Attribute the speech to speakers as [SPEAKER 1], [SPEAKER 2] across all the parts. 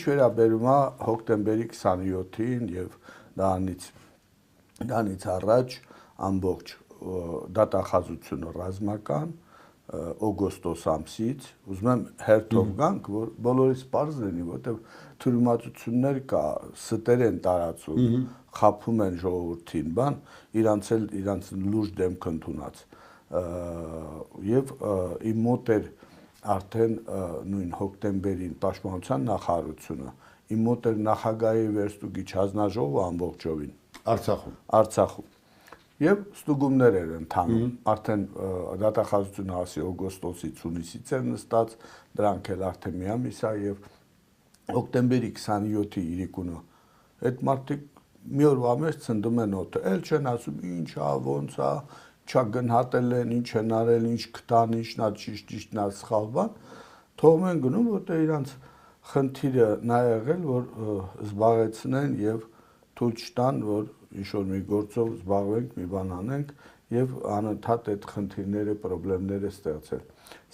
[SPEAKER 1] վերաբերում է հոկտեմբերի 27-ին եւ դրանից առաջ ամբողջ դատախազությունը ռազմական օգոստոս ամսից ուզում եմ հերթով գանք, որ բոլորիս պարզ լինի, որտեղ թյուրիմացություններ կա, ստեր են տարածում, խափում են ժողովրդին, իրանց լուրջ դեմք ընդունած եւ իմ մոտ էր արդեն նույն հոկտեմբերին պաշտպանության նախարարությունը իմ մոտ էր նախագահի վերստուգիչ հանձնաժողովը ամբողջովին Արցախում եւ ստուգումներ էր ընթանում արդեն դատախազությունը ասի օգոստոսից հունիսից էր նստած դրանք էլ արդեն մի ամիս է եւ հոկտեմբերի 27-ի իրիկունը այդ մարդիկ մի օրվա մեջ ցնդում են օդը էլ չեն ասում ինչ է ոնց է չգնահատել են ինչ են արել ինչ գտան ինչն է ճիշտն է սխալ բան թողում են գնում որտեղ իրանց խնդիրը նա եղել որ զբաղեցնեն եւ թույլ չտան որ ինչ որ մի գործով զբաղվենք մի բան անենք եւ անընդհատ այդ խնդիրները խնդիրները ստեղծել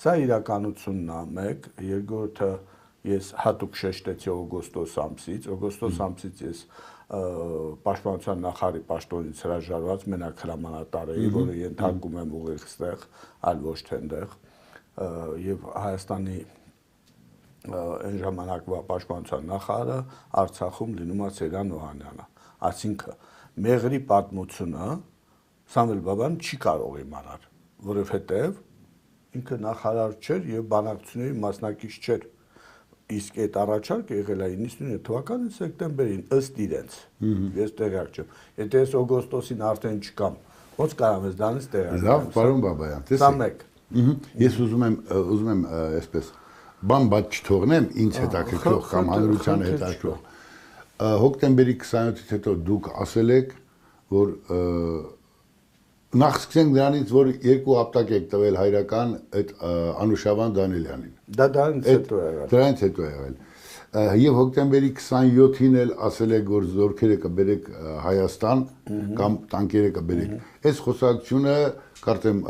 [SPEAKER 1] սա իրականությունն է մեկ երկրորդը ես հատուկ շեշտեցի օգոստոս ամսից ես պաշտպանության նախարարի պաշտոնից հրաժարված մենակ հրամանատար էի, որը ենթարկում եմ ուղիղ ստեղ, այլ ոչ թե այնտեղ, եւ Հայաստանի այն ժամանակվա պաշտպանության նախարարը Արցախում լինում է Սերյան Օհանյանը, այսինքն մեղրի պատմությունը Սամվել Բաբան չի կարող իմանալ, որովհետեւ ինքը նախարար չէր եւ բանակցությունների մասնակից չէր իսկ այդ առաջարկը եղել է 99 թվականի սեպտեմբերին ըստ իրենց ես տեղյակ չեմ եթե ես օգոստոսին արդեն չկամ ոնց կարող ես դրանից տեղյակ
[SPEAKER 2] լավ պարոն Բաբայան տեսեք ես ուզում եմ այսպես բան բաց չթողնեմ ինձ հետաքրքրող կամ հանրությանը հետաքրքրող հոկտեմբերի 27-ից հետո դուք ասել եք որ նախ սկսենք դրանից որ երկու հապտակ եք տվել հայրական այդ Անուշավան Դանիելյանին
[SPEAKER 1] դա դրանից հետո եղել
[SPEAKER 2] եւ հոկտեմբերի 27-ին էլ ասել եք որ զորքերը կբերեք Հայաստան կամ տանկերը կբերեք այս խոսակցությունը կարծեմ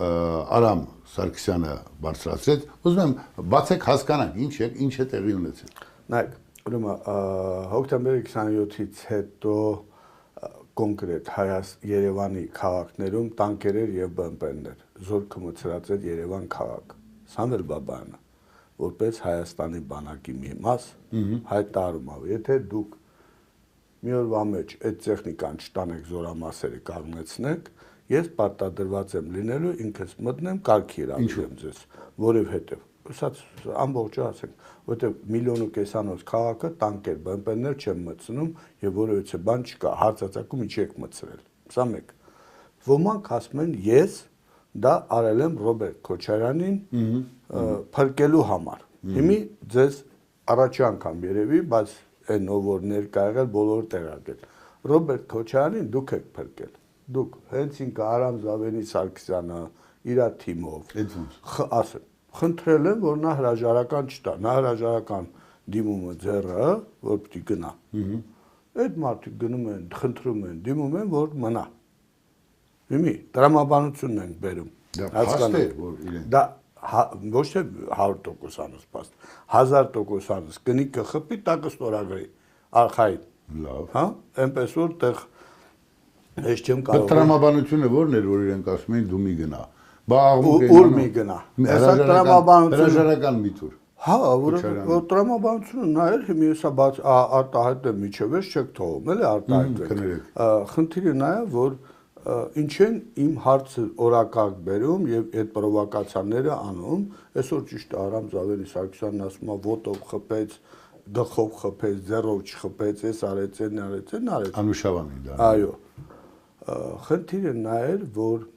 [SPEAKER 2] Արամ Սարգսյանը բարձրացրեց ուզում եմ բացեք հասկանանք ինչ է տեղի ունեցել
[SPEAKER 1] նայեք ուրեմն հոկտեմբերի 27-ից հետո կոնկրետ Երևանի քաղաքներում տանկերեր եւ բմպ-ներ զորքը մցրած էր Երևան քաղաք Սամվել Բաբայանը որպես Հայաստանի բանակի մի մաս հայտարարում ավ եթե դուք մի օրվա մեջ այդ տեխնիկան չտանեք զորամասերը կանգնեցնեք ես պարտադրված եմ լինելու ինքս մտնեմ կարգի հրավիրեմ ձեզ որովհետեւ ասած ամբողջը ասենք որտեղ 1.5 միլիոն քաղաքը տանկեր բմպ-ներ չեն մտցնում եւ որովհետեւ բան չկա հարցածակում ինչ եք մտցրել սա մեկ ոմանք ասում են ես դա արել եմ Ռոբերտ Քոչարյանին փրկելու համար հիմի ձեզ առաջի անգամ երևի բայց այն ով որ ներկա եղել բոլորը տեղակել Ռոբերտ Քոչարյանին դուք եք փրկել դուք հենց ինքը Արամ Զավենի Սարգսյանը իր թիմով ասեմ խնդրել եմ որ նա հրաժարական չտա նա հրաժարական դիմումը ձեռը որ պիտի գնա այդ մարդիկ գնում են խնդրում են դիմում են որ մնա հիմի տրամաբանությունն են բերում դա ոչ թե 100% սպաստ 1000% կնիկը խփի տակը ստորագրի արխային
[SPEAKER 2] լավ
[SPEAKER 1] հա այնպես որ տեղ ես չեմ կարող
[SPEAKER 2] տրամաբանությունը ո՞րն էր որ իրենք ասում էին դու մի գնա
[SPEAKER 1] ուր մի գնա հեսա
[SPEAKER 2] տրամաբանության միտուր
[SPEAKER 1] հա որ տրամաբանությունը նա էր հիմա հեսա բաց արտահայտել միջև ես չեք թողում էլի արտահայտվեք խնդիրը նա է որ ինչ են իմ հարցը օրակարգ բերում եւ այդ պրովոկացիաները անում այսօր ճիշտ է Արամ Զավենի Սարգսյանն ասում է ոտով խփեց գլխով խփեց ձեռով չխփեց այս արեց
[SPEAKER 2] Անուշավանին դա
[SPEAKER 1] այո խնդիրը նա էր որ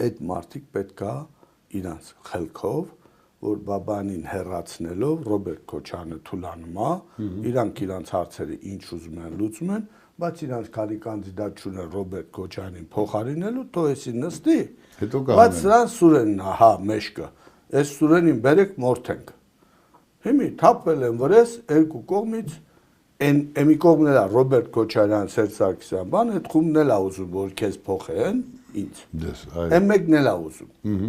[SPEAKER 1] այդ մարդիկ պետքա իրանց խելքով որ Բաբանին հեռացնելով Ռոբերտ Քոչարյանը թուլանում է իրանք իրանց հարցերը ինչ ուզում են լուծում են բայց իրանց քանի կանդիդատ չունեն Ռոբերտ Քոչարյանին փոխարինելու թող էսի նստի բայց սրան Սուրենն է հա մեջքը այս Սուրենին բերեք մորթենք հիմի թափվել են վրես երկու կողմից Էմի կողմն էլ է Ռոբերտ Քոչարյան, Սերժ Սարգսյան, բան այդ խումբն էլ է ուզում որ քեզ փոխեն, ինձ։ Այն մեկն էլ է ուզում։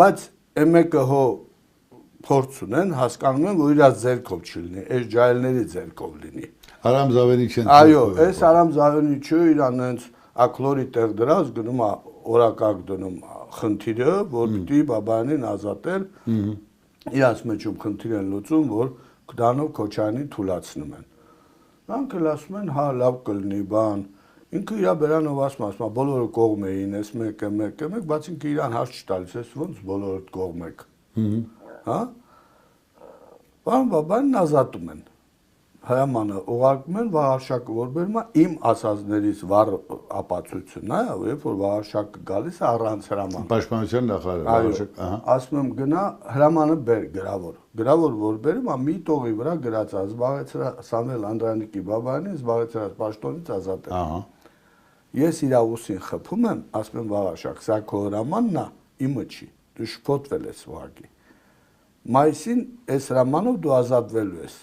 [SPEAKER 1] Բայց այն մեկը հո փորձ ունեն, հասկանում են, որ իրաց ձեռքով չլինի, այս ջահելների ձեռքով լինի։
[SPEAKER 2] Արամ Զավենիչեն։
[SPEAKER 1] Այո, այս Արամ Զավենիչը իրան հենց ակլորի տեղ դրած գնում է օրակարգ դնում խնդիրը, որ պիտի Բաբայանին ազատել։ Իրանց մեջում խնդիր են լուծում, որ դրանով Քոչարյանին թույլաtsնում են։ Նրանք էլ ասում են, հա, լավ կլինի, բան։ Ինքը իր բերանով ասում է, բոլորը կողմ էին, այս մեկը, բայց ինքը իրան հարց չտալիս, այս ոնց բոլորը կողմ եք։ Հա։ Բան Բաբայանին ազատում են։ Հրամանը ուղարկում են Վաղարշակը, որ բերում է իմ ասածներից վառ ապացույցն է, երբ որ Վաղարշակը գալիս է առանց հրաման։
[SPEAKER 2] Պաշտպանության նախարար Վաղարշակ, ահա։
[SPEAKER 1] Ասում եմ գնա հրամանը բեր գրավոր։ Գրավոր որ բերում է մի տողի վրա գրած է զբաղեցրա Սամվել Անդրանիկի Բաբայանին զբաղեցրած պաշտոնից ազատել։
[SPEAKER 2] Ահա։
[SPEAKER 1] Ես իր ուսին խփում եմ, ասում եմ Վաղարշակ, սա քո հրամանն է, իմը չի։ Դու շփոթվել ես ուղղակի։ Մայիսին այս հրամանով դու ազատվելու ես։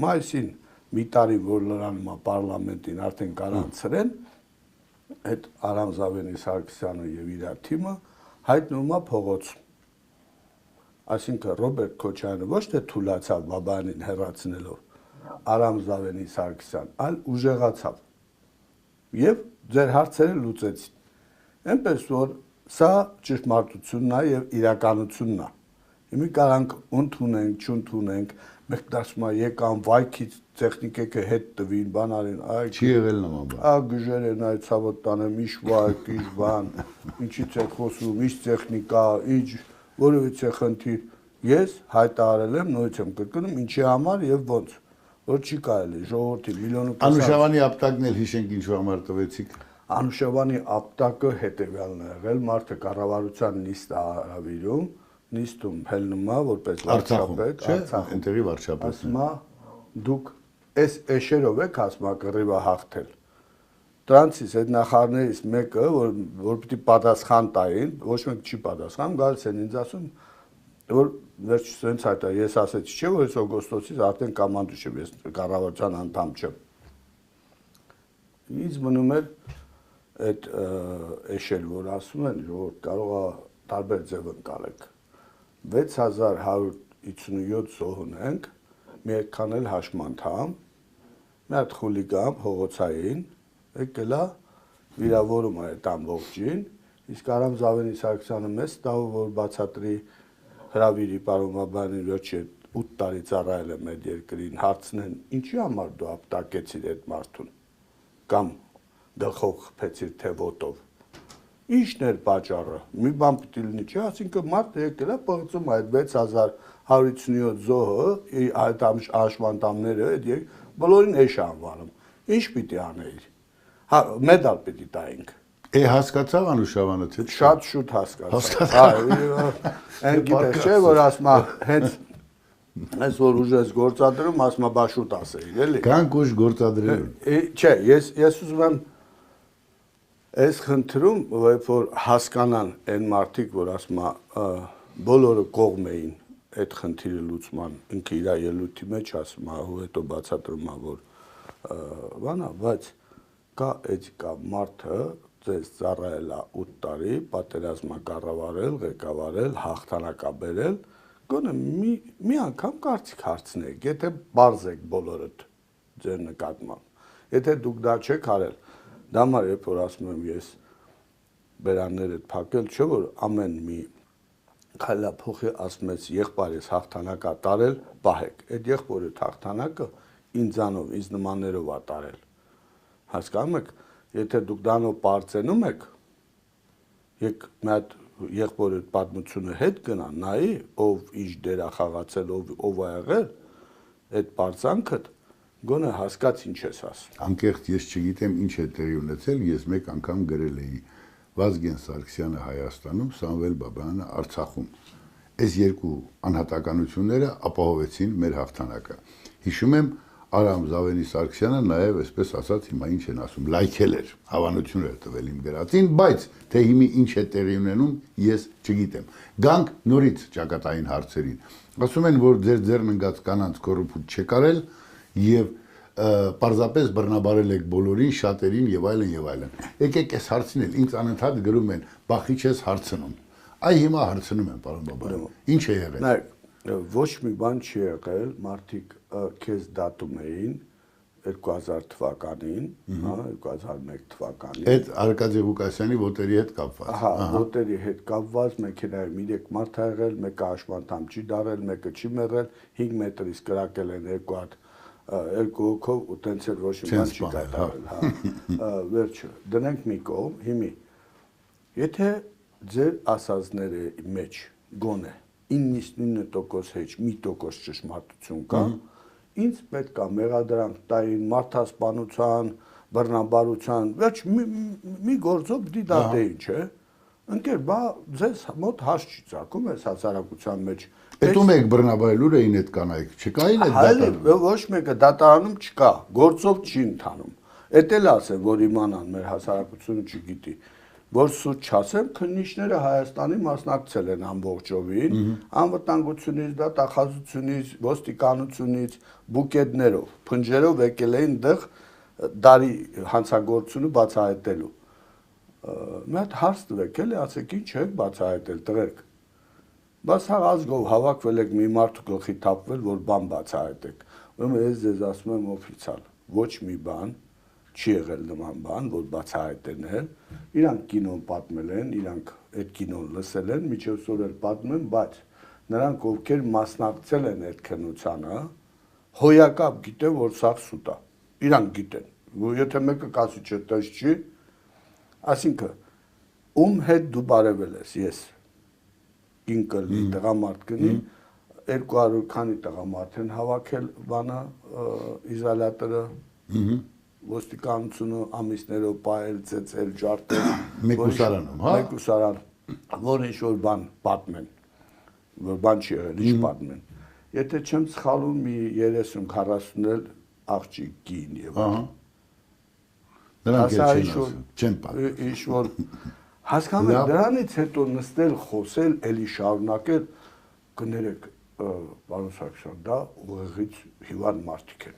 [SPEAKER 1] Մայիսին մի տարի որ լրանում է պարլամենտին արդեն կանանցրեն, այդ Արամ Զավենի Սարգսյանը եւ իր թիմը հայտնվում է փողոցում։ Այսինքն Ռոբերտ Քոչարյանը ոչ թե թույլաtsավ Բաբայանին հեռացնելով Արամ Զավենի Սարգսյան, այլ ուժեղացավ։ Եվ ձեր հարցերը լուծեցին։ Այնպես որ սա ճշմարտությունն է եւ իրականությունն է։ Հիմա կարանք ընդունենք, չընդունենք, մեկ դասում է եկան վայքից տեխնիկեքը հետ տվին, բան արին, այ
[SPEAKER 2] չի եղել նման բան։
[SPEAKER 1] Գժեր են այդ ցավոտ տանը, միշ վայք, ինչ բան, ինչից է խոսում, ինչ տեխնիկա, ինչ որևիցե խնդիր։ Ես հայտարարել եմ, նույնիսկ եմ կրկնում, ինչի համար եւ ոնց, որ չի կարելի ժողովրդի միլիոնը
[SPEAKER 2] Անուշավանի ապտակն էլ հիշենք ինչու համար տվեցիք։
[SPEAKER 1] Անուշավանի ապտակը հետեւյալն է եղել, մարդը կառավարության նիստ հարավիրում, նիստում հելնում է որպես վարչապետ,
[SPEAKER 2] Արցախում, այնտեղի վարչապետ։
[SPEAKER 1] ասում է դուք այս էշերով եք ասում կռիվը հաղթել։ Դրանցից այդ նախարարներից մեկը, որ պիտի պատասխան տային, ոչ մեկ չի պատասխանում, գալիս են ինձ ասում, որ վերջ սենց հայտա, ես ասեցի չէ, որ ես օգոստոսից արդեն կամանդուշ եմ, ես կառավարության անդամ չեմ։ Ինձ մնում էր այդ էշել, որ ասում են, որ կարող է տարբեր ձև ընկալեք։ 6157 զոհ ունենք, մի այդքան էլ հաշմանդամ, մի հատ խուլիգան փողոցային, եկել է վիրավորում այդ ամբողջին, իսկ Արամ Զավենի Սարգսյանը մեծ տավ որ բացատրի հրավիրի պարոն Բաբայանին վերջի 8 տարի ծառայել եմ այդ երկրին, հարցնեն ինչի համար դու ապտակեցիր այդ մարդուն կամ գլխով խփեցիր թե ոտով։ Ինչն էր պատճառը։ Մի բան պիտի լինի, չէ՞, ասինքն մարդը եկել է պղծում այդ 6157 զոհը, այդ հաշվանդամները, այդ բոլորին էշ անվանում։ Ինչ պիտի անեիր։ Հա, մեդալ պիտի տայինք։
[SPEAKER 2] Հասկացավ Անուշավանը թե
[SPEAKER 1] Շատ շուտ հասկացավ։ Այն գիտես չէ, որ ասում է հենց այս որ ուժես գործադրում, ասում է բա շուտ ասեիր, էլի։
[SPEAKER 2] Կան կուշ գործադրել։
[SPEAKER 1] Չէ, ես ուզում եմ այս խնդրում, որ հասկանան այն մարդիկ, որ ասում է բոլորը կողմ էին այդ խնդիրը լուծման, ինքը իր ելույթի մեջ ասում է, ու հետո բացատրում է, որ բանա, բայց կա էթիկա մարդը ձեզ ծառայել է 8 տարի, պատերազմը կառավարել, ղեկավարել, հաղթանակաբերել, գոնե մի անգամ կարծիք հարցնեք, եթե բարձ եք բոլորդ ձեր նկատմամբ, եթե դուք դա չեք արել, դա համար երբ որ ասում եմ ես բերաններդ փակել, չէ որ ամեն մի քայլափոխի ասում ես եղբայրս հաղթանակա տարել, պահեք, այդ եղբորը հաղթանակը ինձանով, ինձ նմաններով ա տարել, հասկանում եք, եթե դուք դանով պարծենում եք, եկ մի հատ եղբորը պատմությունը հետ գնա, նայի, ով ինչ դեր ա խաղացել, ով ա եղել, այդ պարծանքդ գոնե հասկաց ինչ ես ասում։
[SPEAKER 2] Անկեղծ ես չգիտեմ ինչ է տեղի ունեցել, ես մեկ անգամ գրել էի Վազգեն Սարգսյանը Հայաստանում, Սամվել Բաբայանը Արցախում։ Այս երկու անհատականությունները ապահովեցին մեր հաղթանակը։ Հիշում եմ Արամ Զավենի Սարգսյանը նաև այսպես ասած հիմա ինչ են ասում, լայքել էր, հավանություն էր տվել իմ գրածին, բայց թե հիմա ինչ է տեղի ունենում, ես չգիտեմ։ Գանք նորից ճակատային հարցերին։ Ասում են, որ ձեր ձեռն ընկած կանանց կոռուպցիա չեք արել եւ պարզապես բռնաբարել եք բոլորին, շատերին եւ այլն եւ այլն։ Եկեք այս հարցին էլ ինձ անընդհատ գրում են, բախի չես հարցնում։ Այ հիմա հարցնում եմ, պարոն Բաբայան, ինչ է եղել։
[SPEAKER 1] Նայեք, Ոչ մի բան չի եղել, մարդիկ քեզ դատում էին 2000 թվականին, հա, 2001 թվականին։
[SPEAKER 2] Այդ Արկադի Ղուկասյանի ոտերի հետ կապված։
[SPEAKER 1] Ահա, ոտերի հետ կապված մեքենայում 3 մարդ ա եղել, մեկը աշմանդամ չի դարել, մեկը չի մեռել, 5 մետրից կրակել են երկու հատ երկու հոգով ու տենց էլ ոչ մի բան չի կատարել, հա։ Վերջը, դնենք մի կողմ, հիմի։ Եթե ձեր ասածների մեջ գոնե 99% հեչ 1% ճշմարտություն կա, ինձ պետք է մեղադրանք տային մարդասպանության, բռնաբարության, վերջ մի գործով պիտի դատեին, չէ։ Ընկեր, բա ձեզ մոտ հաս չի ծագում այս հասարակության մեջ։
[SPEAKER 2] Պետում եք բռնաբարել ուր էին այդ կանայք, չկային այդ
[SPEAKER 1] դատարանում։ Ոչ մեկը դատարանում չկա, գործով չի ընթանում։ Էդ էլ ասեմ, որ իմանան մեր հասարակությունը չգիտի, որ սուտ չասեմ, քննիչները Հայաստանի մասնակցել են ամբողջովին, անվտանգությունից, դատախազությունից, ոստիկանությունից, բուկետներով, փնջերով եկել էին դեղ դարի հանցագործությունը բացահայտելու։ Մի հատ հարց տվեք, էլի ասեք ինչ եք բացահայտել, տղերք։ Բայց հա ազգով հավաքվել եք մի մարդու գլխի թափվել, որ բան բացահայտեք։ Ուրեմն ես ձեզ ասում եմ օֆիցիալ, ոչ մի բան չի եղել նման բան, որ բացահայտեն էլ։ Իրանք կինոն պատմել են, իրանք այդ կինոն լսել են, միջև սոր էլ պատմում են, բայց նրանք ովքեր մասնակցել են այդ քննությանը, հոյակապ գիտեն, որ սա սուտ է։ Իրանք գիտեն։ Եթե մեկը կասի չէ, տես չի, այսինքն ում հետ դու բարևել ես, ես ինքնի տղամարդ կնի 200 քանի տղամարդ են հավաքել բանը իզոլյատորը ոստիկանությունը ամիսներով պահել, ծեծել, ջարդել
[SPEAKER 2] Մեկուսարանում, հա։
[SPEAKER 1] Մեկուսարան, որ ինչ որ բան պատմեն, որ բան չի եղել, ինչ պատմեն։ Եթե չեմ սխալվում, մի 30-40 էլ աղջիկ կին եւ
[SPEAKER 2] նրանք չեն պատմում։
[SPEAKER 1] Ինչ որ հասկանում եք, դրանից հետո նստել, խոսել, էլի շարունակել, կներեք, պարոն Սարգսյան, դա ուղեղից հիվանդ մարդիկ են։